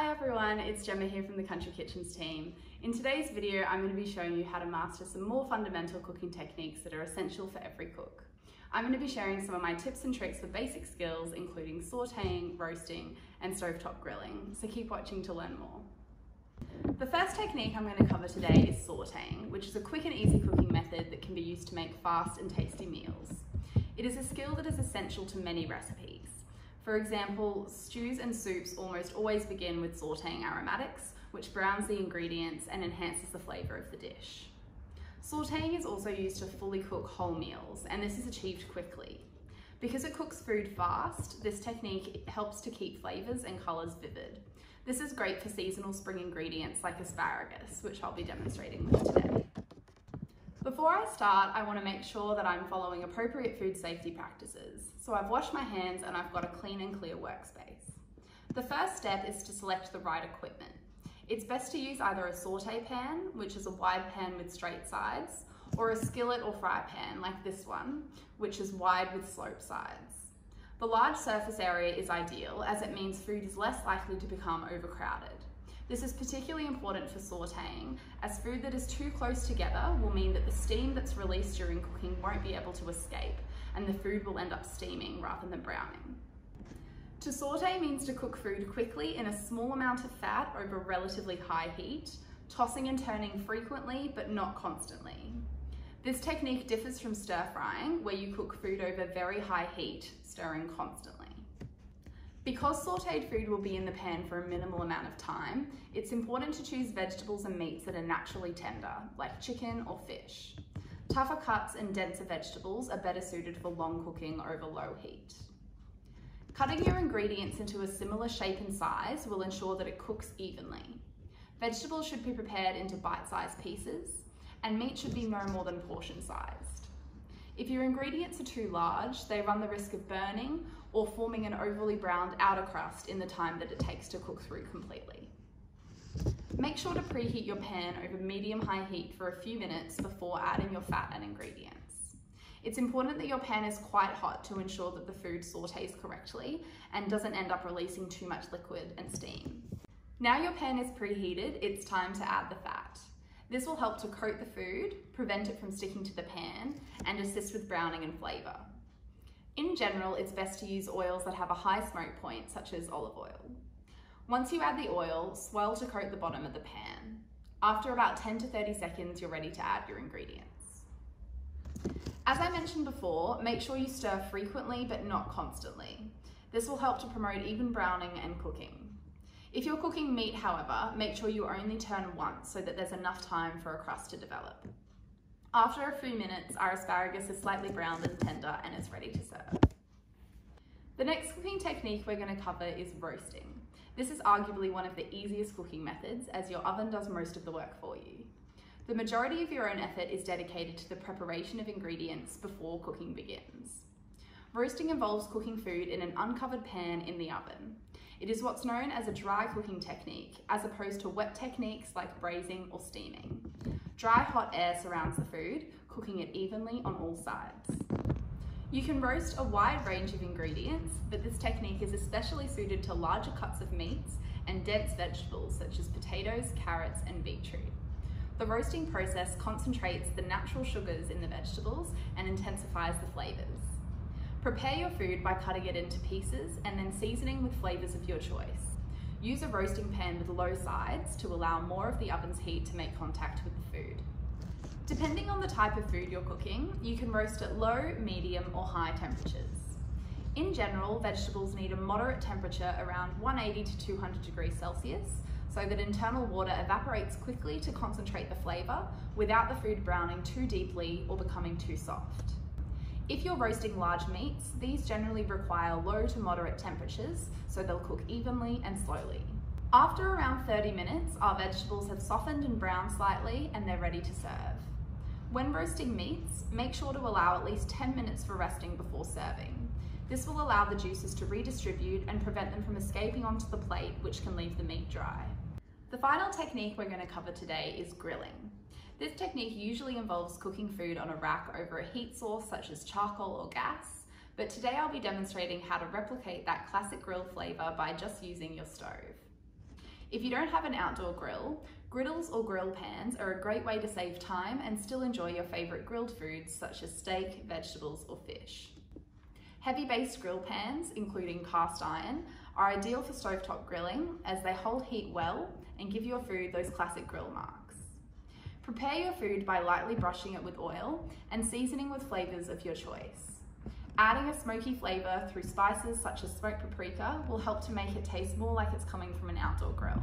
Hi everyone, it's Gemma here from the Country Kitchens team. In today's video, I'm going to be showing you how to master some more fundamental cooking techniques that are essential for every cook. I'm going to be sharing some of my tips and tricks for basic skills, including sauteing, roasting, and stovetop grilling, so keep watching to learn more. The first technique I'm going to cover today is sauteing, which is a quick and easy cooking method that can be used to make fast and tasty meals. It is a skill that is essential to many recipes. For example, stews and soups almost always begin with sauteing aromatics, which browns the ingredients and enhances the flavour of the dish. Sauteing is also used to fully cook whole meals, and this is achieved quickly. Because it cooks food fast, this technique helps to keep flavours and colours vivid. This is great for seasonal spring ingredients like asparagus, which I'll be demonstrating with today. Before I start, I want to make sure that I'm following appropriate food safety practices. So I've washed my hands and I've got a clean and clear workspace. The first step is to select the right equipment. It's best to use either a saute pan, which is a wide pan with straight sides, or a skillet or fry pan like this one, which is wide with sloped sides. The large surface area is ideal as it means food is less likely to become overcrowded. This is particularly important for sauteing, as food that is too close together will mean that the steam that's released during cooking won't be able to escape, and the food will end up steaming rather than browning. To saute means to cook food quickly in a small amount of fat over relatively high heat, tossing and turning frequently but not constantly. This technique differs from stir frying, where you cook food over very high heat, stirring constantly. Because sauteed food will be in the pan for a minimal amount of time, it's important to choose vegetables and meats that are naturally tender, like chicken or fish. Tougher cuts and denser vegetables are better suited for long cooking over low heat. Cutting your ingredients into a similar shape and size will ensure that it cooks evenly. Vegetables should be prepared into bite-sized pieces, and meat should be no more than portion-sized. If your ingredients are too large, they run the risk of burning or forming an overly browned outer crust in the time that it takes to cook through completely. Make sure to preheat your pan over medium-high heat for a few minutes before adding your fat and ingredients. It's important that your pan is quite hot to ensure that the food sautés correctly and doesn't end up releasing too much liquid and steam. Now your pan is preheated, it's time to add the fat. This will help to coat the food, prevent it from sticking to the pan, and assist with browning and flavour. In general, it's best to use oils that have a high smoke point, such as olive oil. Once you add the oil, swirl to coat the bottom of the pan. After about 10 to 30 seconds, you're ready to add your ingredients. As I mentioned before, make sure you stir frequently but not constantly. This will help to promote even browning and cooking. If you're cooking meat, however, make sure you only turn once so that there's enough time for a crust to develop. After a few minutes, our asparagus is slightly browned and tender and is ready to serve. The next cooking technique we're going to cover is roasting. This is arguably one of the easiest cooking methods, as your oven does most of the work for you. The majority of your own effort is dedicated to the preparation of ingredients before cooking begins. Roasting involves cooking food in an uncovered pan in the oven. It is what's known as a dry cooking technique, as opposed to wet techniques like braising or steaming. Dry hot air surrounds the food, cooking it evenly on all sides. You can roast a wide range of ingredients, but this technique is especially suited to larger cuts of meats and dense vegetables such as potatoes, carrots, and beetroot. The roasting process concentrates the natural sugars in the vegetables and intensifies the flavours. Prepare your food by cutting it into pieces and then seasoning with flavours of your choice. Use a roasting pan with low sides to allow more of the oven's heat to make contact with the food. Depending on the type of food you're cooking, you can roast at low, medium, or high temperatures. In general, vegetables need a moderate temperature around 180 to 200 degrees Celsius, so that internal water evaporates quickly to concentrate the flavour without the food browning too deeply or becoming too soft. If you're roasting large meats, these generally require low to moderate temperatures, so they'll cook evenly and slowly. After around 30 minutes, our vegetables have softened and browned slightly and they're ready to serve. When roasting meats, make sure to allow at least 10 minutes for resting before serving. This will allow the juices to redistribute and prevent them from escaping onto the plate, which can leave the meat dry. The final technique we're going to cover today is grilling. This technique usually involves cooking food on a rack over a heat source such as charcoal or gas, but today I'll be demonstrating how to replicate that classic grill flavour by just using your stove. If you don't have an outdoor grill, griddles or grill pans are a great way to save time and still enjoy your favourite grilled foods such as steak, vegetables or fish. Heavy-based grill pans, including cast iron, are ideal for stovetop grilling as they hold heat well and give your food those classic grill marks. Prepare your food by lightly brushing it with oil and seasoning with flavours of your choice. Adding a smoky flavour through spices such as smoked paprika will help to make it taste more like it's coming from an outdoor grill.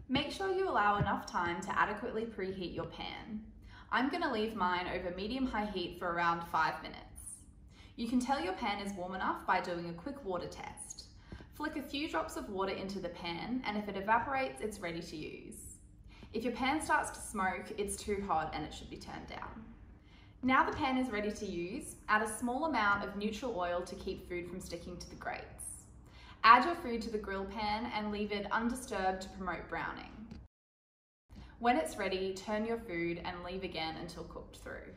Make sure you allow enough time to adequately preheat your pan. I'm going to leave mine over medium-high heat for around 5 minutes. You can tell your pan is warm enough by doing a quick water test. Flick a few drops of water into the pan, and if it evaporates, it's ready to use. If your pan starts to smoke, it's too hot and it should be turned down. Now the pan is ready to use, add a small amount of neutral oil to keep food from sticking to the grates. Add your food to the grill pan and leave it undisturbed to promote browning. When it's ready, turn your food and leave again until cooked through.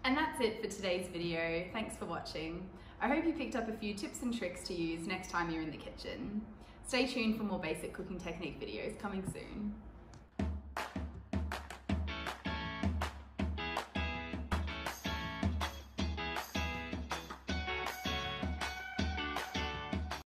And that's it for today's video. Thanks for watching. I hope you picked up a few tips and tricks to use next time you're in the kitchen. Stay tuned for more basic cooking technique videos coming soon.